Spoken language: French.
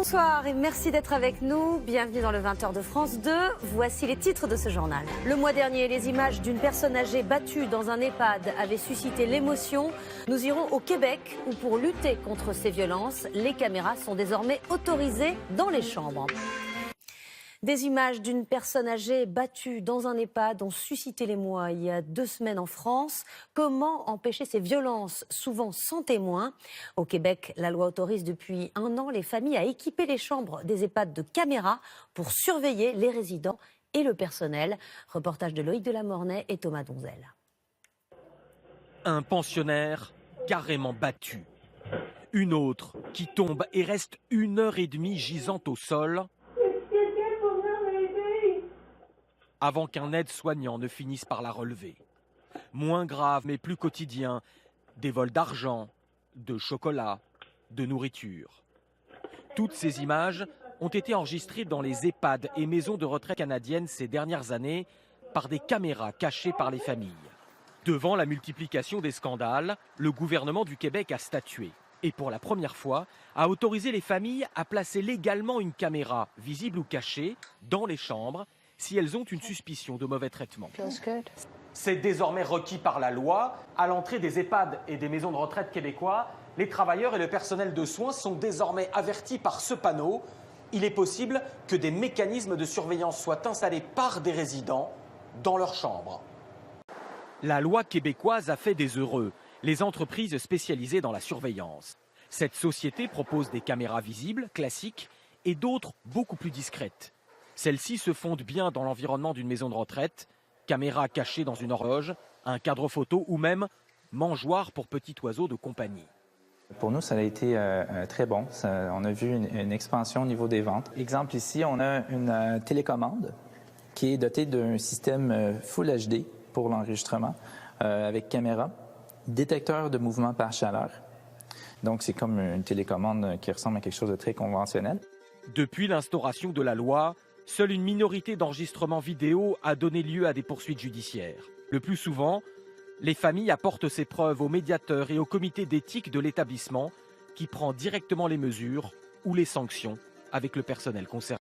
Bonsoir et merci d'être avec nous. Bienvenue dans le 20h de France 2. Voici les titres de ce journal. Le mois dernier, les images d'une personne âgée battue dans un EHPAD avaient suscité l'émotion. Nous irons au Québec où pour lutter contre ces violences, les caméras sont désormais autorisées dans les chambres. Des images d'une personne âgée battue dans un EHPAD ont suscité l'émoi il y a 2 semaines en France. Comment empêcher ces violences, souvent sans témoin? Au Québec, la loi autorise depuis 1 an les familles à équiper les chambres des EHPAD de caméras pour surveiller les résidents et le personnel. Reportage de Loïc Delamornay et Thomas Donzel. Un pensionnaire carrément battu. Une autre qui tombe et reste 1h30 gisante au sol avant qu'un aide-soignant ne finisse par la relever. Moins grave mais plus quotidien, des vols d'argent, de chocolat, de nourriture. Toutes ces images ont été enregistrées dans les EHPAD et maisons de retraite canadiennes ces dernières années par des caméras cachées par les familles. Devant la multiplication des scandales, le gouvernement du Québec a statué et pour la première fois a autorisé les familles à placer légalement une caméra, visible ou cachée, dans les chambres si elles ont une suspicion de mauvais traitement. C'est désormais requis par la loi. À l'entrée des EHPAD et des maisons de retraite québécois, les travailleurs et le personnel de soins sont désormais avertis par ce panneau. Il est possible que des mécanismes de surveillance soient installés par des résidents dans leurs chambres. La loi québécoise a fait des heureux, les entreprises spécialisées dans la surveillance. Cette société propose des caméras visibles, classiques, et d'autres beaucoup plus discrètes. Celles-ci se fondent bien dans l'environnement d'une maison de retraite, caméra cachée dans une horloge, un cadre photo ou même mangeoire pour petits oiseaux de compagnie. Pour nous, ça a été très bon. On a vu une expansion au niveau des ventes. Exemple ici, on a une télécommande qui est dotée d'un système Full HD pour l'enregistrement avec caméra, détecteur de mouvement par chaleur. Donc, c'est comme une télécommande qui ressemble à quelque chose de très conventionnel. Depuis l'instauration de la loi, seule une minorité d'enregistrements vidéo a donné lieu à des poursuites judiciaires. Le plus souvent, les familles apportent ces preuves au médiateur et au comité d'éthique de l'établissement qui prend directement les mesures ou les sanctions avec le personnel concerné.